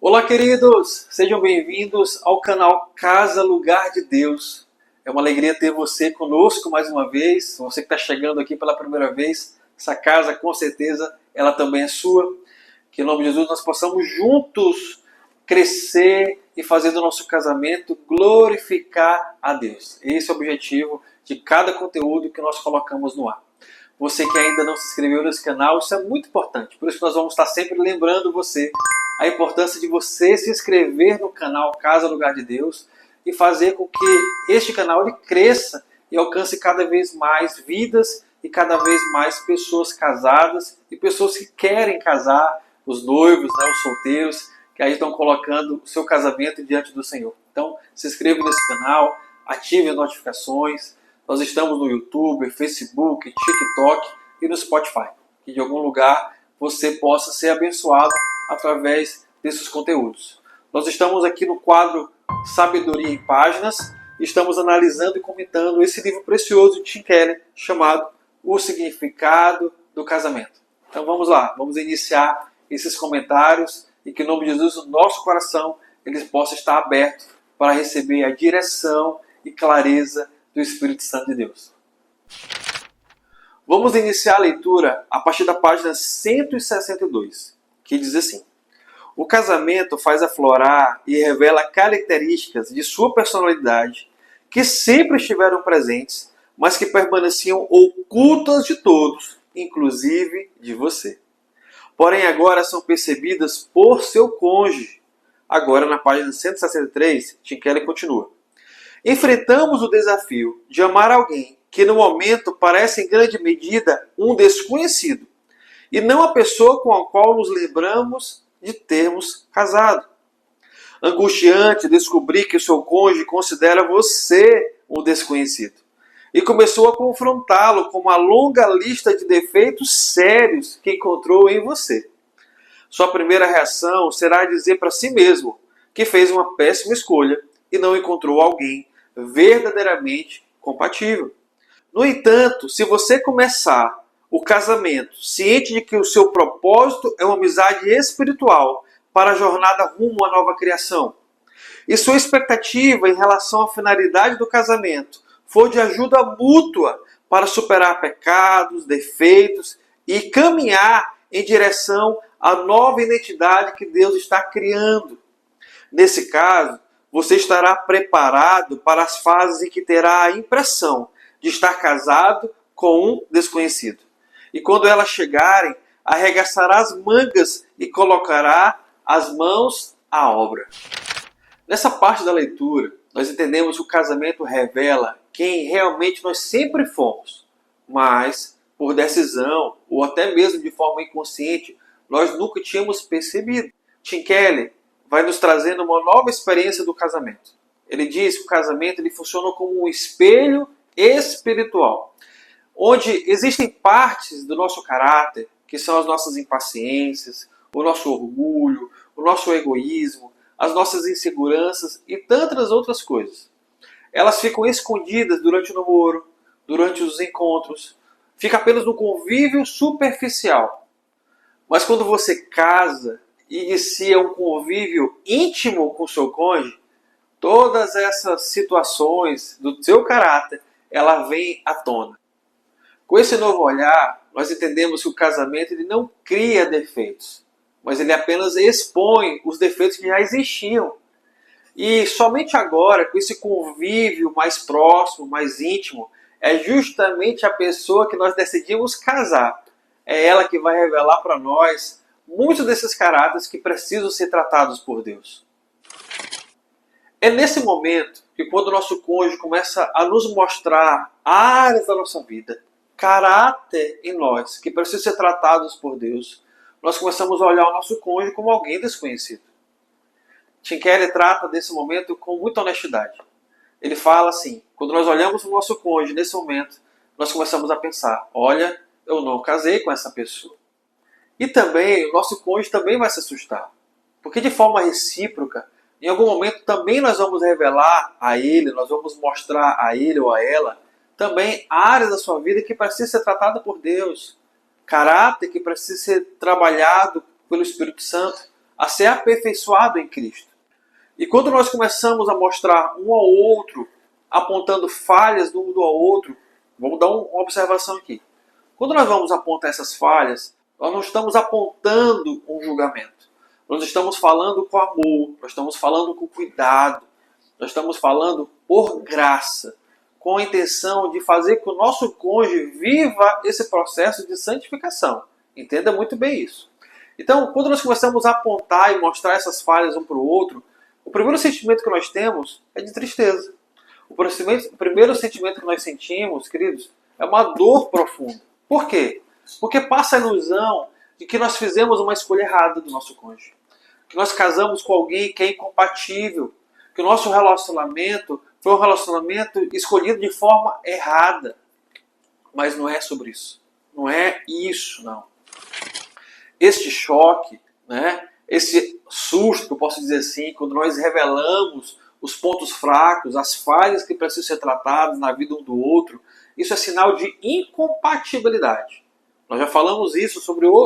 Olá, queridos! Sejam bem-vindos ao canal Casa Lugar de Deus. É uma alegria ter você conosco mais uma vez. Você que está chegando aqui pela primeira vez, essa casa com certeza ela também é sua. Que em nome de Jesus nós possamos juntos crescer e fazer do nosso casamento glorificar a Deus. Esse é o objetivo de cada conteúdo que nós colocamos no ar. Você que ainda não se inscreveu nesse canal, isso é muito importante. Por isso nós vamos estar sempre lembrando você a importância de você se inscrever no canal Casa Lugar de Deus e fazer com que este canal ele cresça e alcance cada vez mais vidas e cada vez mais pessoas casadas e pessoas que querem casar, os noivos, os solteiros, que aí estão colocando o seu casamento diante do Senhor. Então, se inscreva nesse canal, ative as notificações. Nós estamos no YouTube, Facebook, TikTok e no Spotify. Que de algum lugar você possa ser abençoado através desses conteúdos. Nós estamos aqui no quadro Sabedoria em Páginas. Estamos analisando e comentando esse livro precioso de Tim Keller chamado O Significado do Casamento. Então vamos lá, vamos iniciar esses comentários e que em nome de Jesus o nosso coração ele possa estar aberto para receber a direção e clareza do Espírito Santo de Deus. Vamos iniciar a leitura a partir da página 162, que diz assim: o casamento faz aflorar e revela características de sua personalidade que sempre estiveram presentes, mas que permaneciam ocultas de todos, inclusive de você. Porém, agora são percebidas por seu cônjuge. Agora, na página 163, Tim Keller continua. Enfrentamos o desafio de amar alguém que no momento parece em grande medida um desconhecido, e não a pessoa com a qual nos lembramos de termos casado. Angustiante descobrir que o seu cônjuge considera você um desconhecido, e começou a confrontá-lo com uma longa lista de defeitos sérios que encontrou em você. Sua primeira reação será dizer para si mesmo que fez uma péssima escolha e não encontrou alguém verdadeiramente compatível. No entanto, se você começar o casamento ciente de que o seu propósito é uma amizade espiritual para a jornada rumo à nova criação, e sua expectativa em relação à finalidade do casamento for de ajuda mútua para superar pecados, defeitos e caminhar em direção à nova identidade que Deus está criando. Nesse caso, você estará preparado para as fases em que terá a impressão de estar casado com um desconhecido. E quando elas chegarem, arregaçará as mangas e colocará as mãos à obra. Nessa parte da leitura, nós entendemos que o casamento revela quem realmente nós sempre fomos, mas por decisão ou até mesmo de forma inconsciente, nós nunca tínhamos percebido. Tim Keller vai nos trazendo uma nova experiência do casamento. Ele diz que o casamento ele funciona como um espelho espiritual, onde existem partes do nosso caráter, que são as nossas impaciências, o nosso orgulho, o nosso egoísmo, as nossas inseguranças e tantas outras coisas. Elas ficam escondidas durante o namoro, durante os encontros, fica apenas no convívio superficial. Mas quando você casa e inicia um convívio íntimo com o seu cônjuge, todas essas situações do seu caráter, ela vem à tona. Com esse novo olhar, nós entendemos que o casamento ele não cria defeitos, mas ele apenas expõe os defeitos que já existiam. E somente agora, com esse convívio mais próximo, mais íntimo, é justamente a pessoa que nós decidimos casar. É ela que vai revelar para nós muitos desses caráteres que precisam ser tratados por Deus. É nesse momento que quando o nosso cônjuge começa a nos mostrar áreas da nossa vida, caráter em nós, que precisam ser tratados por Deus, nós começamos a olhar o nosso cônjuge como alguém desconhecido. Tim Keller trata desse momento com muita honestidade. Ele fala assim, quando nós olhamos o nosso cônjuge nesse momento, nós começamos a pensar, olha, eu não casei com essa pessoa. E também, o nosso cônjuge também vai se assustar. Porque de forma recíproca, em algum momento também nós vamos revelar a ele, nós vamos mostrar a ele ou a ela, também áreas da sua vida que precisa ser tratada por Deus. Caráter que precisa ser trabalhado pelo Espírito Santo. a ser aperfeiçoado em Cristo. E quando nós começamos a mostrar um ao outro, apontando falhas do um ao outro, vamos dar uma observação aqui. Quando nós vamos apontar essas falhas, nós não estamos apontando um julgamento. Nós estamos falando com amor, nós estamos falando com cuidado, nós estamos falando por graça, com a intenção de fazer que o nosso cônjuge viva esse processo de santificação. Entenda muito bem isso. Então, quando nós começamos a apontar e mostrar essas falhas um para o outro, o primeiro sentimento que nós temos é de tristeza. O primeiro sentimento que nós sentimos, queridos, é uma dor profunda. Por quê? Porque passa a ilusão de que nós fizemos uma escolha errada do nosso cônjuge. Que nós casamos com alguém que é incompatível. Que o nosso relacionamento foi um relacionamento escolhido de forma errada. Mas não é sobre isso. Não é isso, não. Este choque, né, esse susto, que eu posso dizer assim, quando nós revelamos os pontos fracos, as falhas que precisam ser tratadas na vida um do outro, isso é sinal de incompatibilidade. Nós já falamos isso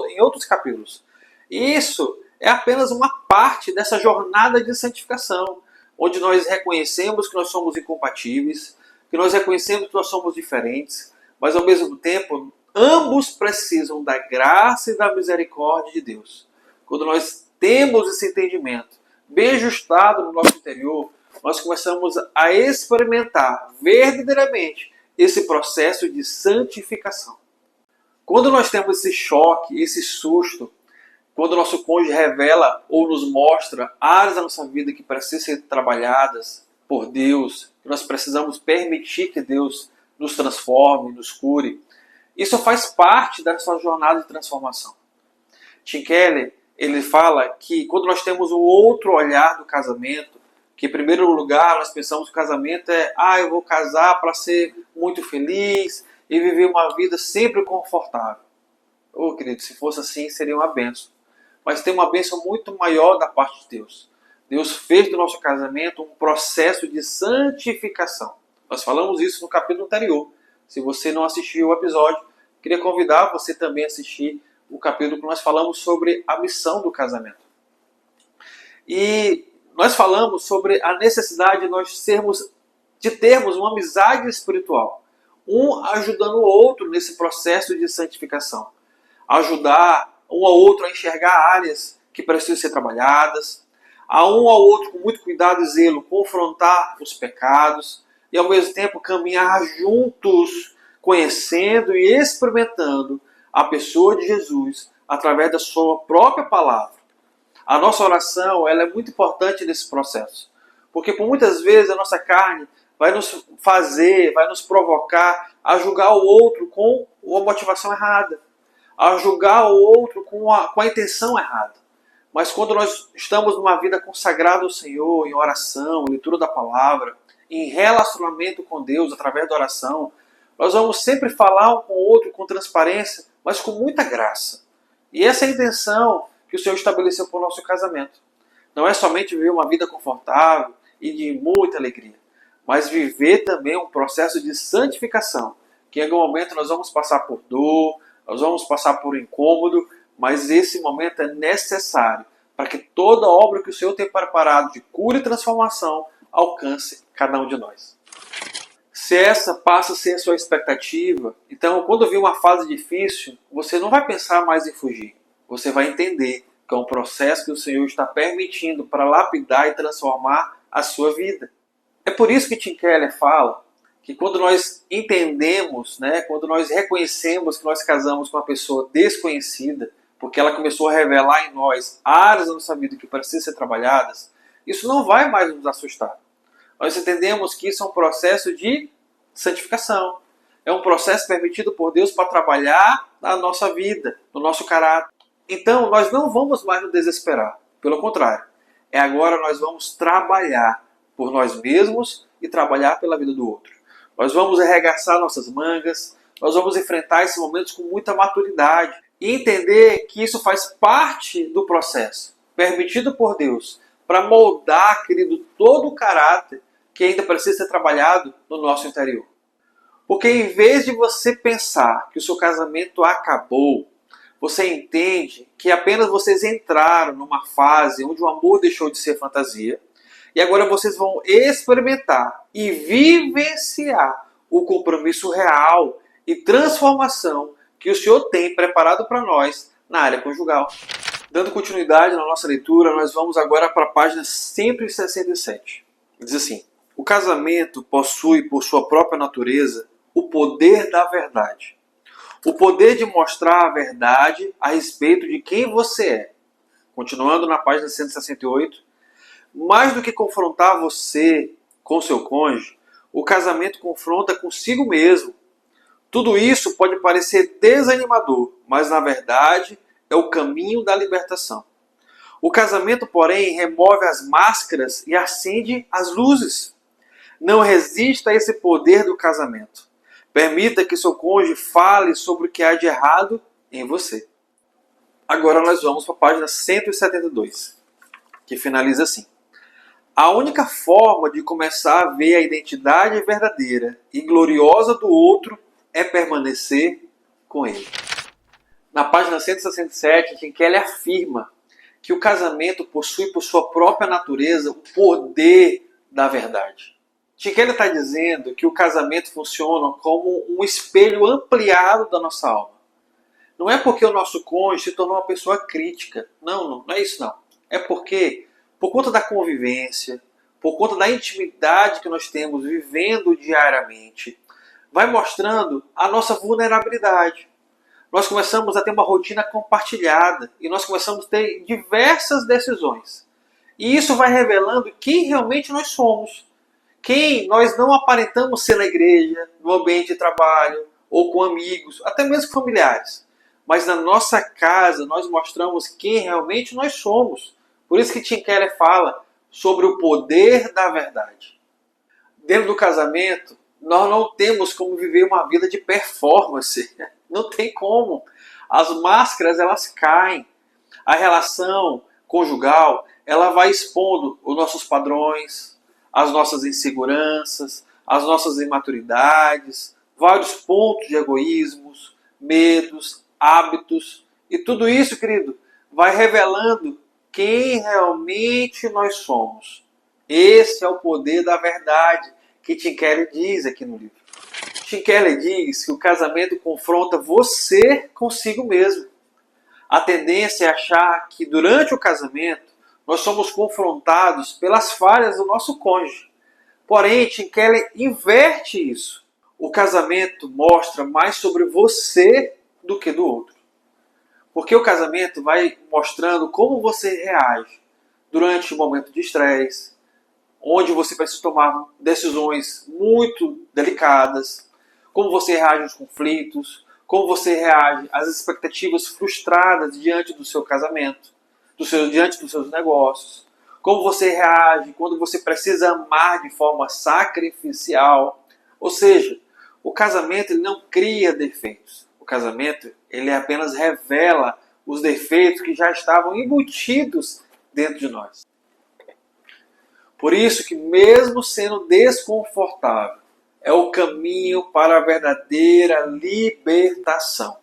em outros capítulos. Isso é apenas uma parte dessa jornada de santificação, onde nós reconhecemos que nós somos incompatíveis, que nós reconhecemos que nós somos diferentes, mas ao mesmo tempo ambos precisam da graça e da misericórdia de Deus. Quando nós temos esse entendimento bem ajustado no nosso interior, nós começamos a experimentar verdadeiramente esse processo de santificação. Quando nós temos esse choque, esse susto, quando o nosso cônjuge revela ou nos mostra áreas da nossa vida que precisam ser trabalhadas por Deus, que nós precisamos permitir que Deus nos transforme, nos cure, isso faz parte da sua jornada de transformação. Tim Keller, ele fala que quando nós temos um outro olhar do casamento, que em primeiro lugar nós pensamos que o casamento é eu vou casar para ser muito feliz e viver uma vida sempre confortável. Querido, se fosse assim seria uma bênção. Mas tem uma bênção muito maior da parte de Deus. Deus fez do nosso casamento um processo de santificação. Nós falamos isso no capítulo anterior. Se você não assistiu o episódio, queria convidar você também a assistir o capítulo que nós falamos sobre a missão do casamento. E nós falamos sobre a necessidade de termos uma amizade espiritual, um ajudando o outro nesse processo de santificação, ajudar um ao outro a enxergar áreas que precisam ser trabalhadas, a um ao outro com muito cuidado e zelo confrontar os pecados e ao mesmo tempo caminhar juntos, conhecendo e experimentando a pessoa de Jesus através da sua própria palavra. A nossa oração ela é muito importante nesse processo, porque por muitas vezes a nossa carne vai nos provocar a julgar o outro com uma motivação errada, a julgar o outro com a intenção errada. Mas quando nós estamos numa vida consagrada ao Senhor, em oração, leitura da palavra, em relacionamento com Deus através da oração, nós vamos sempre falar um com o outro com transparência, mas com muita graça. E essa é a intenção que o Senhor estabeleceu para o nosso casamento. Não é somente viver uma vida confortável e de muita alegria, mas viver também um processo de santificação, que em algum momento nós vamos passar por dor, nós vamos passar por incômodo, mas esse momento é necessário para que toda obra que o Senhor tem preparado de cura e transformação alcance cada um de nós. Se essa passa a ser a sua expectativa, então quando vir uma fase difícil, você não vai pensar mais em fugir. Você vai entender que é um processo que o Senhor está permitindo para lapidar e transformar a sua vida. É por isso que Tim Keller fala que quando nós entendemos, quando nós reconhecemos que nós casamos com uma pessoa desconhecida, porque ela começou a revelar em nós áreas da nossa vida que precisam ser trabalhadas, isso não vai mais nos assustar. Nós entendemos que isso é um processo de santificação. É um processo permitido por Deus para trabalhar na nossa vida, no nosso caráter. Então, nós não vamos mais nos desesperar. Pelo contrário, agora nós vamos trabalhar por nós mesmos e trabalhar pela vida do outro. Nós vamos arregaçar nossas mangas, nós vamos enfrentar esses momentos com muita maturidade e entender que isso faz parte do processo, permitido por Deus, para moldar, querido, todo o caráter que ainda precisa ser trabalhado no nosso interior. Porque em vez de você pensar que o seu casamento acabou, você entende que apenas vocês entraram numa fase onde o amor deixou de ser fantasia e agora vocês vão experimentar e vivenciar o compromisso real e transformação que o Senhor tem preparado para nós na área conjugal. Dando continuidade na nossa leitura, nós vamos agora para a página 167. Diz assim: o casamento possui por sua própria natureza o poder da verdade. O poder de mostrar a verdade a respeito de quem você é. Continuando na página 168. Mais do que confrontar você com seu cônjuge, o casamento confronta consigo mesmo. Tudo isso pode parecer desanimador, mas na verdade é o caminho da libertação. O casamento, porém, remove as máscaras e acende as luzes. Não resista a esse poder do casamento. Permita que seu cônjuge fale sobre o que há de errado em você. Agora nós vamos para a página 172, que finaliza assim: a única forma de começar a ver a identidade verdadeira e gloriosa do outro é permanecer com ele. Na página 167, Tim Keller afirma que o casamento possui por sua própria natureza o poder da verdade. Tim Keller está dizendo que o casamento funciona como um espelho ampliado da nossa alma. Não é porque o nosso cônjuge se tornou uma pessoa crítica. Não é isso não. É porque, por conta da convivência, por conta da intimidade que nós temos vivendo diariamente, vai mostrando a nossa vulnerabilidade. Nós começamos a ter uma rotina compartilhada e nós começamos a ter diversas decisões. E isso vai revelando quem realmente nós somos. Quem nós não aparentamos ser na igreja, no ambiente de trabalho, ou com amigos, até mesmo familiares. Mas na nossa casa nós mostramos quem realmente nós somos. Por isso que Tim Keller fala sobre o poder da verdade. Dentro do casamento, nós não temos como viver uma vida de performance. Não tem como. As máscaras, elas caem. A relação conjugal, ela vai expondo os nossos padrões, as nossas inseguranças, as nossas imaturidades, vários pontos de egoísmos, medos, hábitos. E tudo isso, querido, vai revelando quem realmente nós somos. Esse é o poder da verdade que Tim Keller diz aqui no livro. Tim Keller diz que o casamento confronta você consigo mesmo. A tendência é achar que durante o casamento nós somos confrontados pelas falhas do nosso cônjuge. Porém, Tim Keller inverte isso. O casamento mostra mais sobre você do que do outro. Porque o casamento vai mostrando como você reage durante o momento de estresse, onde você precisa tomar decisões muito delicadas, como você reage aos conflitos, como você reage às expectativas frustradas diante do seu casamento, diante dos seus negócios, como você reage quando você precisa amar de forma sacrificial. Ou seja, o casamento ele não cria defeitos. O casamento ele apenas revela os defeitos que já estavam embutidos dentro de nós. Por isso que mesmo sendo desconfortável, é o caminho para a verdadeira libertação.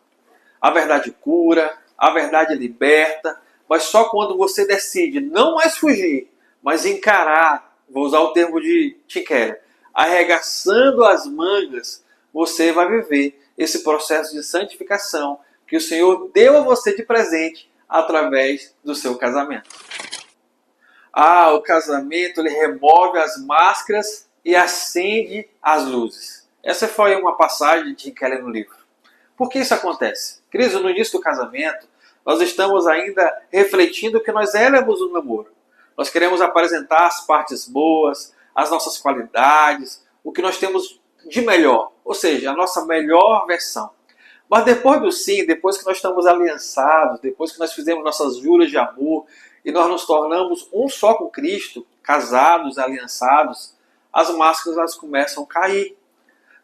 A verdade cura, a verdade liberta, mas só quando você decide não mais fugir, mas encarar, vou usar o termo de Tim Keller, arregaçando as mangas, você vai viver esse processo de santificação que o Senhor deu a você de presente através do seu casamento. O casamento ele remove as máscaras e acende as luzes. Essa foi uma passagem de Tim Keller no livro. Por que isso acontece? Queridos, no início do casamento, nós estamos ainda refletindo que nós éramos no namoro. Nós queremos apresentar as partes boas, as nossas qualidades, o que nós temos de melhor, ou seja, a nossa melhor versão. Mas depois do sim, depois que nós estamos aliançados, depois que nós fizemos nossas juras de amor e nós nos tornamos um só com Cristo, casados, aliançados, as máscaras elas começam a cair.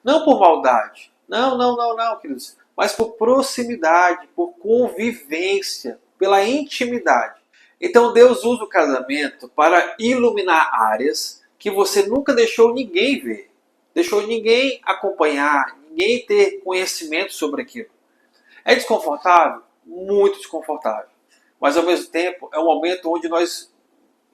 Não por maldade, não, queridos, mas por proximidade, por convivência, pela intimidade. Então Deus usa o casamento para iluminar áreas que você nunca deixou ninguém ver, deixou ninguém acompanhar, ninguém ter conhecimento sobre aquilo. É desconfortável? muito desconfortável. Mas ao mesmo tempo é um momento onde nós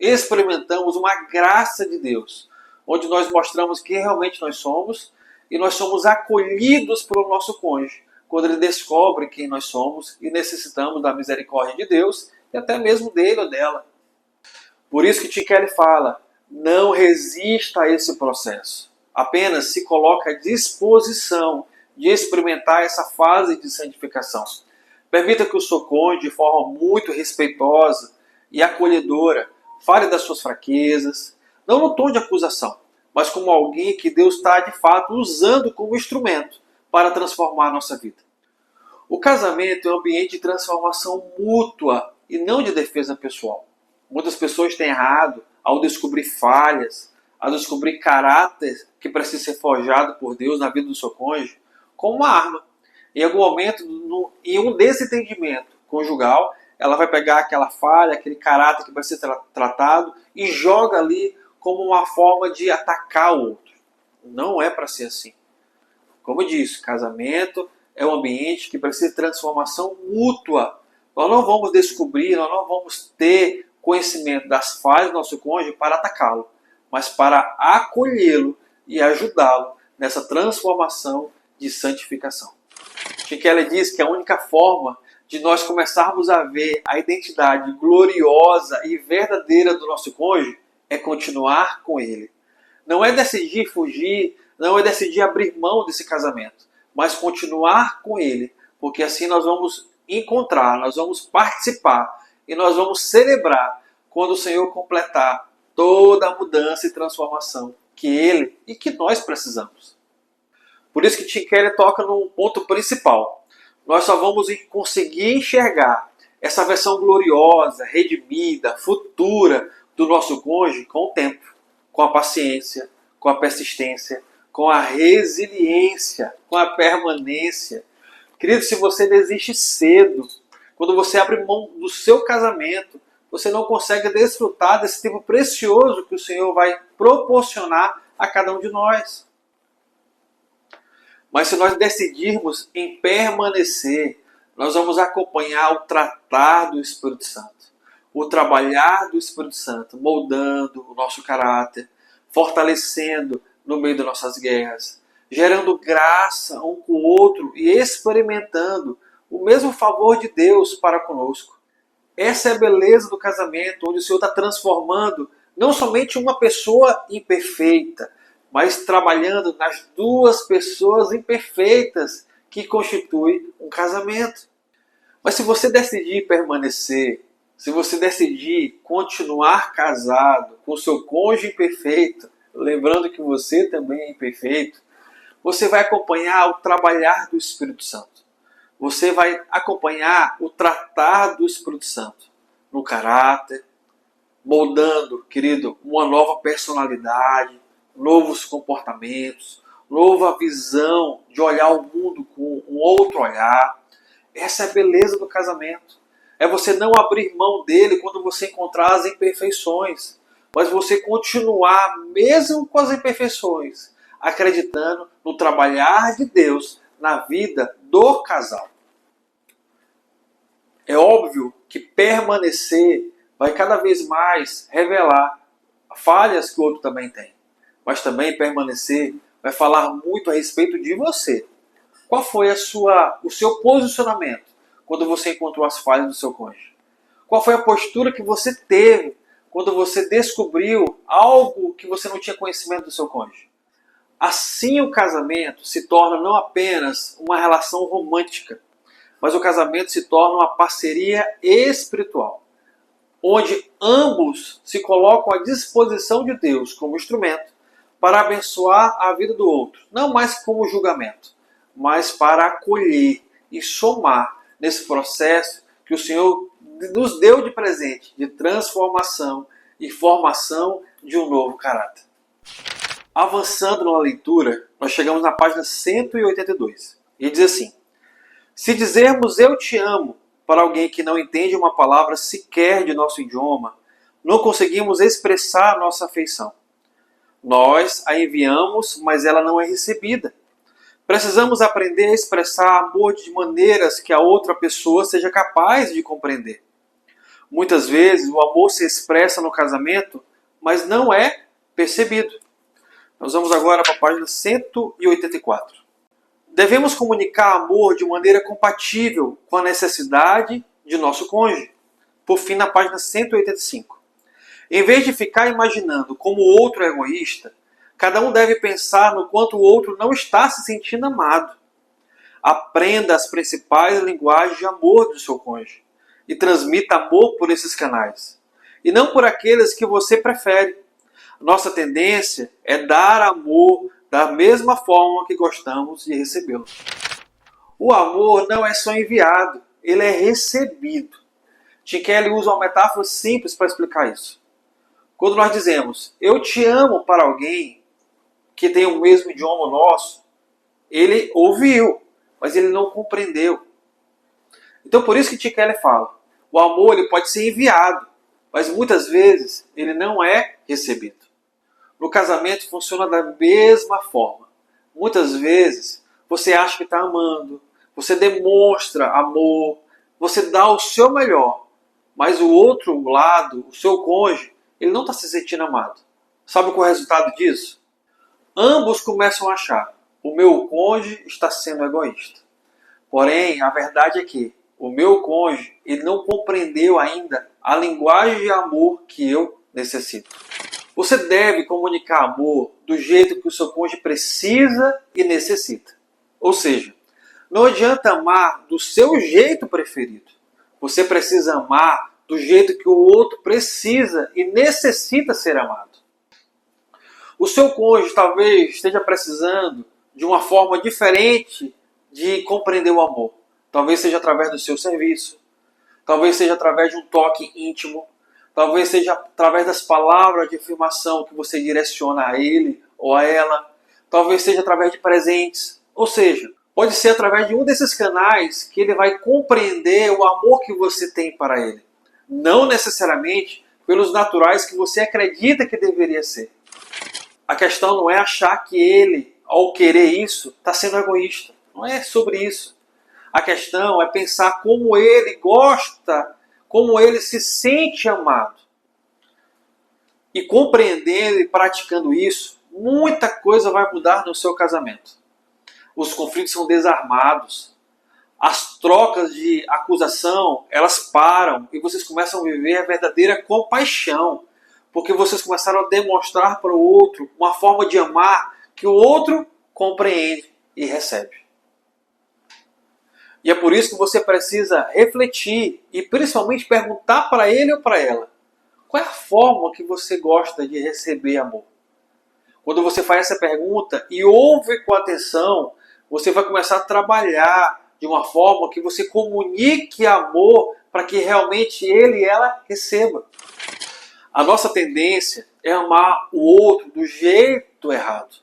experimentamos uma graça de Deus, onde nós mostramos quem realmente nós somos e nós somos acolhidos pelo nosso cônjuge, quando ele descobre quem nós somos e necessitamos da misericórdia de Deus e até mesmo dele ou dela. Por isso que Tim Keller fala, não resista a esse processo. Apenas se coloque à disposição de experimentar essa fase de santificação. Permita que o seu cônjuge, de forma muito respeitosa e acolhedora, fale das suas fraquezas, não no tom de acusação, mas como alguém que Deus está de fato usando como instrumento para transformar a nossa vida. O casamento é um ambiente de transformação mútua e não de defesa pessoal. Muitas pessoas têm errado ao descobrir falhas, ao descobrir caráter que precisa ser forjado por Deus na vida do seu cônjuge, como uma arma. Em algum momento, em um desentendimento conjugal, ela vai pegar aquela falha, aquele caráter que vai ser tratado e joga ali como uma forma de atacar o outro. Não é para ser assim. Como eu disse, casamento é um ambiente que precisa de transformação mútua. Nós não vamos descobrir, nós não vamos ter conhecimento das falhas do nosso cônjuge para atacá-lo, mas para acolhê-lo e ajudá-lo nessa transformação de santificação. Tim Keller diz que a única forma de nós começarmos a ver a identidade gloriosa e verdadeira do nosso cônjuge é continuar com ele. Não é decidir fugir, não é decidir abrir mão desse casamento, mas continuar com ele, porque assim nós vamos encontrar, nós vamos participar e nós vamos celebrar quando o Senhor completar toda a mudança e transformação que ele e que nós precisamos. Por isso que Tim Keller toca num ponto principal. Nós só vamos conseguir enxergar essa versão gloriosa, redimida, futura do nosso cônjuge com o tempo, com a paciência, com a persistência, com a resiliência, com a permanência. Querido, se você desiste cedo, quando você abre mão do seu casamento, você não consegue desfrutar desse tempo precioso que o Senhor vai proporcionar a cada um de nós. Mas se nós decidirmos em permanecer, nós vamos acompanhar o tratar do Espírito Santo, o trabalhar do Espírito Santo, moldando o nosso caráter, fortalecendo no meio das nossas guerras, gerando graça um com o outro e experimentando o mesmo favor de Deus para conosco. Essa é a beleza do casamento, onde o Senhor está transformando não somente uma pessoa imperfeita, mas trabalhando nas duas pessoas imperfeitas que constituem um casamento. Mas se você decidir permanecer, se você decidir continuar casado com o seu cônjuge imperfeito, lembrando que você também é imperfeito, você vai acompanhar o trabalhar do Espírito Santo. Você vai acompanhar o tratar do Espírito Santo no caráter, moldando, querido, uma nova personalidade, novos comportamentos, nova visão de olhar o mundo com um outro olhar. Essa é a beleza do casamento. É você não abrir mão dele quando você encontrar as imperfeições, mas você continuar, mesmo com as imperfeições, acreditando no trabalhar de Deus na vida do casal. É óbvio que permanecer vai cada vez mais revelar falhas que o outro também tem. Mas também permanecer vai falar muito a respeito de você. Qual foi o seu posicionamento quando você encontrou as falhas do seu cônjuge? Qual foi a postura que você teve quando você descobriu algo que você não tinha conhecimento do seu cônjuge? Assim o casamento se torna não apenas uma relação romântica, mas o casamento se torna uma parceria espiritual, onde ambos se colocam à disposição de Deus como instrumento para abençoar a vida do outro, não mais como julgamento, mas para acolher e somar nesse processo que o Senhor nos deu de presente, de transformação e formação de um novo caráter. Avançando na leitura, nós chegamos na página 182, e diz assim: se dizermos eu te amo para alguém que não entende uma palavra sequer de nosso idioma, não conseguimos expressar nossa afeição. Nós a enviamos, mas ela não é recebida. Precisamos aprender a expressar amor de maneiras que a outra pessoa seja capaz de compreender. Muitas vezes o amor se expressa no casamento, mas não é percebido. Nós vamos agora para a página 184. Devemos comunicar amor de maneira compatível com a necessidade de nosso cônjuge. Por fim, na página 185. Em vez de ficar imaginando como o outro é egoísta, cada um deve pensar no quanto o outro não está se sentindo amado. Aprenda as principais linguagens de amor do seu cônjuge e transmita amor por esses canais, e não por aqueles que você prefere. Nossa tendência é dar amor da mesma forma que gostamos de recebê-lo. O amor não é só enviado, ele é recebido. Tim Keller usa uma metáfora simples para explicar isso. Quando nós dizemos, eu te amo para alguém que tem o mesmo idioma nosso, ele ouviu, mas ele não compreendeu. Então por isso que Tim Keller fala, o amor ele pode ser enviado, mas muitas vezes ele não é recebido. No casamento funciona da mesma forma. Muitas vezes você acha que está amando, você demonstra amor, você dá o seu melhor, mas o outro lado, o seu cônjuge, ele não está se sentindo amado. Sabe qual é o resultado disso? Ambos começam a achar, o meu cônjuge está sendo egoísta. Porém, a verdade é que o meu cônjuge ele não compreendeu ainda a linguagem de amor que eu necessito. Você deve comunicar amor do jeito que o seu cônjuge precisa e necessita. Ou seja, não adianta amar do seu jeito preferido. Você precisa amar do jeito que o outro precisa e necessita ser amado. O seu cônjuge talvez esteja precisando de uma forma diferente de compreender o amor. Talvez seja através do seu serviço. Talvez seja através de um toque íntimo. Talvez seja através das palavras de afirmação que você direciona a ele ou a ela. Talvez seja através de presentes. Ou seja, pode ser através de um desses canais que ele vai compreender o amor que você tem para ele. Não necessariamente pelos naturais que você acredita que deveria ser. A questão não é achar que ele, ao querer isso, está sendo egoísta. Não é sobre isso. A questão é pensar como ele gosta, como ele se sente amado. E compreendendo e praticando isso, muita coisa vai mudar no seu casamento. Os conflitos são desarmados. As trocas de acusação, elas param e vocês começam a viver a verdadeira compaixão. Porque vocês começaram a demonstrar para o outro uma forma de amar que o outro compreende e recebe. E é por isso que você precisa refletir e principalmente perguntar para ele ou para ela: qual é a forma que você gosta de receber amor? Quando você faz essa pergunta e ouve com atenção, você vai começar a trabalhar de uma forma que você comunique amor para que realmente ele e ela receba. A nossa tendência é amar o outro do jeito errado.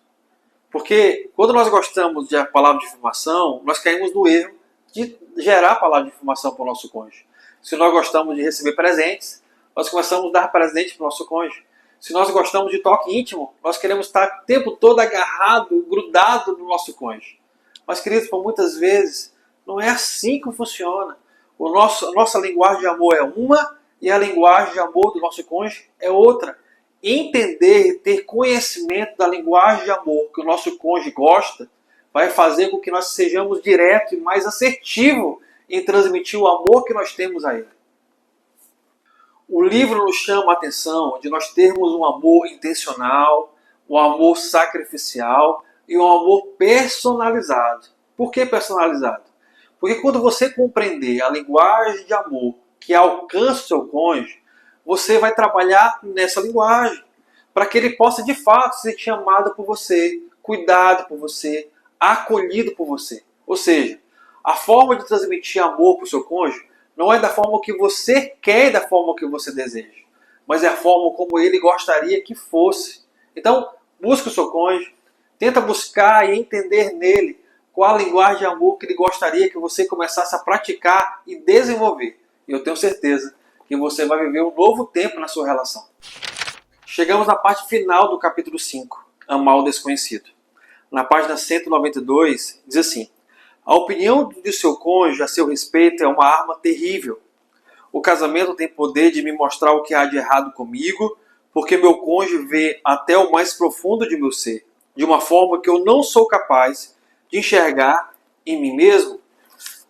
Porque quando nós gostamos de palavra de afirmação, nós caímos no erro de gerar palavra de afirmação para o nosso cônjuge. Se nós gostamos de receber presentes, nós começamos a dar presentes para o nosso cônjuge. Se nós gostamos de toque íntimo, nós queremos estar o tempo todo agarrado, grudado no nosso cônjuge. Mas, queridos, por muitas vezes, não é assim que funciona. A nossa linguagem de amor é uma e a linguagem de amor do nosso cônjuge é outra. Entender e ter conhecimento da linguagem de amor que o nosso cônjuge gosta vai fazer com que nós sejamos diretos e mais assertivos em transmitir o amor que nós temos a ele. O livro nos chama a atenção de nós termos um amor intencional, um amor sacrificial e um amor personalizado. Por que personalizado? Porque quando você compreender a linguagem de amor que alcança o seu cônjuge, você vai trabalhar nessa linguagem para que ele possa de fato se sentir amado por você, cuidado por você, acolhido por você. Ou seja, a forma de transmitir amor para o seu cônjuge não é da forma que você quer e da forma que você deseja, mas é a forma como ele gostaria que fosse. Então, busque o seu cônjuge, tenta buscar e entender nele qual a linguagem de amor que ele gostaria que você começasse a praticar e desenvolver. E eu tenho certeza que você vai viver um novo tempo na sua relação. Chegamos na parte final do capítulo 5, Amar o Desconhecido. na página 192, diz assim: a opinião de seu cônjuge a seu respeito é uma arma terrível. O casamento tem poder de me mostrar o que há de errado comigo, porque meu cônjuge vê até o mais profundo de meu ser, de uma forma que eu não sou capaz de enxergar em mim mesmo.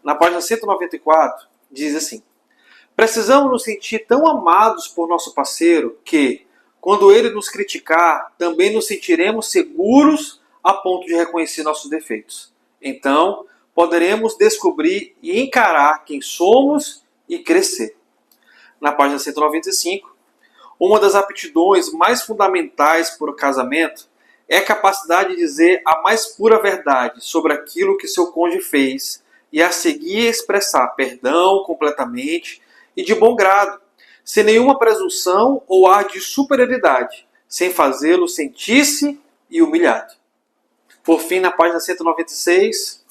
Na página 194, diz assim: precisamos nos sentir tão amados por nosso parceiro que, quando ele nos criticar, também nos sentiremos seguros a ponto de reconhecer nossos defeitos. Então, poderemos descobrir e encarar quem somos e crescer. Na página 195, uma das aptidões mais fundamentais para o casamento é a capacidade de dizer a mais pura verdade sobre aquilo que seu cônjuge fez e a seguir expressar perdão completamente e de bom grado, sem nenhuma presunção ou ar de superioridade, sem fazê-lo sentir-se e humilhado. Por fim, na página 196,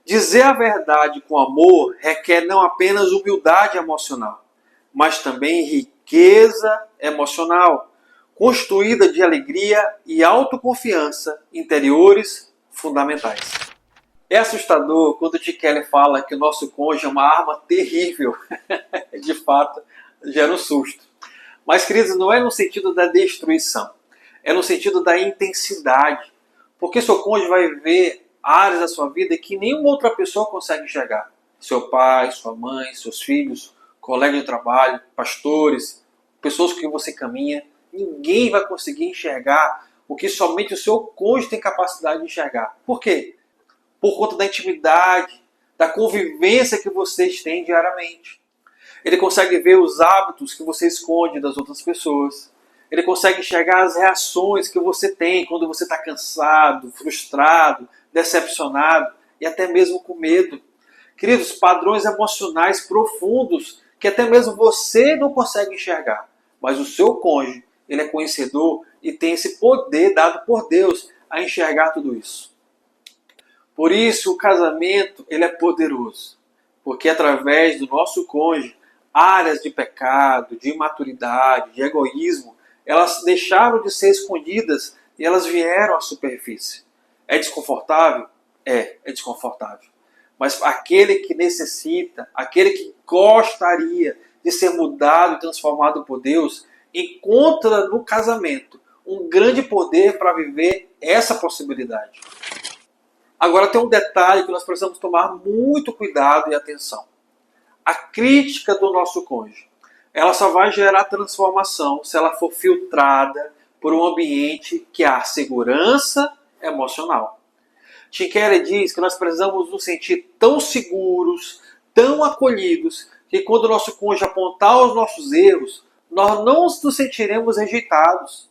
dizer a verdade com amor requer não apenas humildade emocional, mas também riqueza emocional, constituída de alegria e autoconfiança interiores fundamentais. É assustador quando o Tim Keller fala que o nosso cônjuge é uma arma terrível. De fato, gera um susto. Mas, queridos, não é no sentido da destruição, é no sentido da intensidade. Porque seu cônjuge vai ver áreas da sua vida que nenhuma outra pessoa consegue enxergar. Seu pai, sua mãe, seus filhos, colegas de trabalho, pastores, pessoas com quem você caminha. Ninguém vai conseguir enxergar o que somente o seu cônjuge tem capacidade de enxergar. Por quê? Por conta da intimidade, da convivência que vocês têm diariamente. Ele consegue ver os hábitos que você esconde das outras pessoas. Ele consegue enxergar as reações que você tem quando você está cansado, frustrado, decepcionado e até mesmo com medo. Queridos, padrões emocionais profundos que até mesmo você não consegue enxergar. Mas o seu cônjuge, ele é conhecedor e tem esse poder dado por Deus a enxergar tudo isso. Por isso, o casamento ele é poderoso. Porque através do nosso cônjuge, áreas de pecado, de imaturidade, de egoísmo, elas deixaram de ser escondidas e elas vieram à superfície. É desconfortável? É desconfortável. Mas aquele que necessita, aquele que gostaria de ser mudado e transformado por Deus, encontra no casamento um grande poder para viver essa possibilidade. Agora tem um detalhe que nós precisamos tomar muito cuidado e atenção. A crítica do nosso cônjuge, ela só vai gerar transformação se ela for filtrada por um ambiente que há segurança emocional. Tim Keller diz que nós precisamos nos sentir tão seguros, tão acolhidos, que quando o nosso cônjuge apontar os nossos erros, nós não nos sentiremos rejeitados.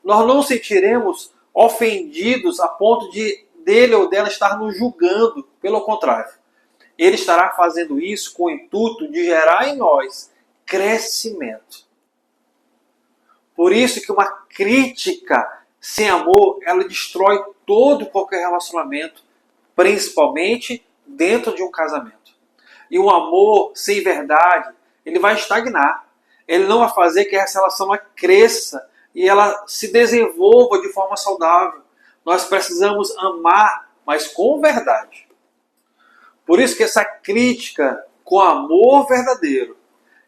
Nós não nos sentiremos ofendidos a ponto de dele ou dela estar nos julgando. Pelo contrário, ele estará fazendo isso com o intuito de gerar em nós crescimento. Por isso que uma crítica sem amor, ela destrói qualquer relacionamento, principalmente dentro de um casamento. E o amor sem verdade, ele vai estagnar. Ele não vai fazer que essa relação cresça e ela se desenvolva de forma saudável. Nós precisamos amar, mas com verdade. Por isso que essa crítica com amor verdadeiro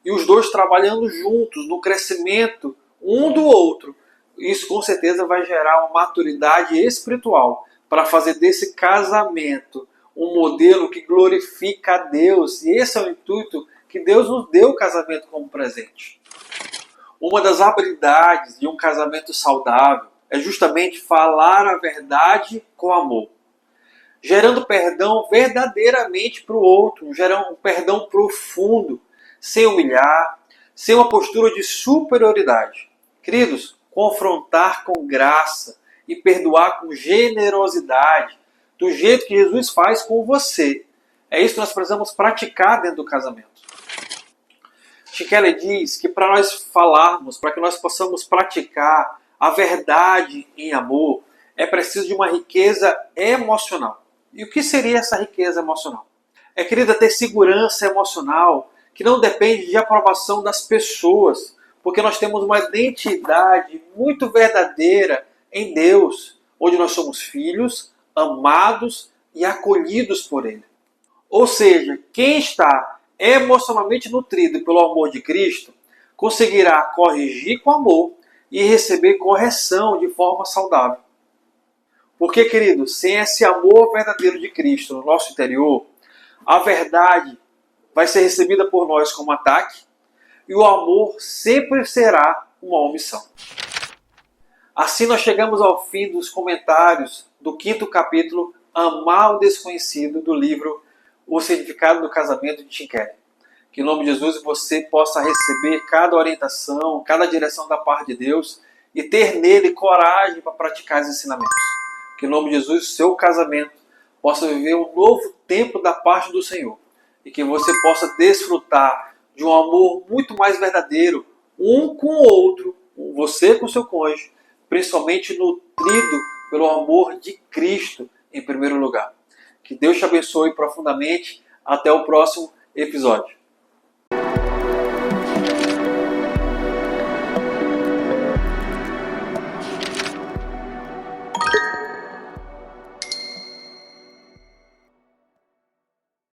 e os dois trabalhando juntos no crescimento um do outro, isso com certeza vai gerar uma maturidade espiritual para fazer desse casamento um modelo que glorifica a Deus. E esse é o intuito que Deus nos deu o casamento como presente. Uma das habilidades de um casamento saudável é justamente falar a verdade com amor, gerando perdão verdadeiramente para o outro, gerando um perdão profundo, sem humilhar, sem uma postura de superioridade. Queridos, confrontar com graça e perdoar com generosidade, do jeito que Jesus faz com você. É isso que nós precisamos praticar dentro do casamento. Tim Keller diz que para nós falarmos, para que nós possamos praticar a verdade em amor, é preciso de uma riqueza emocional. E o que seria essa riqueza emocional? É, querida, ter segurança emocional que não depende de aprovação das pessoas, porque nós temos uma identidade muito verdadeira em Deus. onde nós somos filhos, amados e acolhidos por Ele. Ou seja, quem está emocionalmente nutrido pelo amor de Cristo conseguirá corrigir com amor e receber correção de forma saudável. Porque, querido, sem esse amor verdadeiro de Cristo no nosso interior, a verdade vai ser recebida por nós como ataque e o amor sempre será uma omissão. Assim nós chegamos ao fim dos comentários do 5º capítulo, Amar o Desconhecido, do livro O Significado do Casamento, de Tim Keller. Que em nome de Jesus você possa receber cada orientação, cada direção da parte de Deus e ter nele coragem para praticar os ensinamentos. Que em nome de Jesus o seu casamento possa viver um novo tempo da parte do Senhor e que você possa desfrutar de um amor muito mais verdadeiro, um com o outro, você com o seu cônjuge, principalmente nutrido pelo amor de Cristo em primeiro lugar. Que Deus te abençoe profundamente. Até o próximo episódio.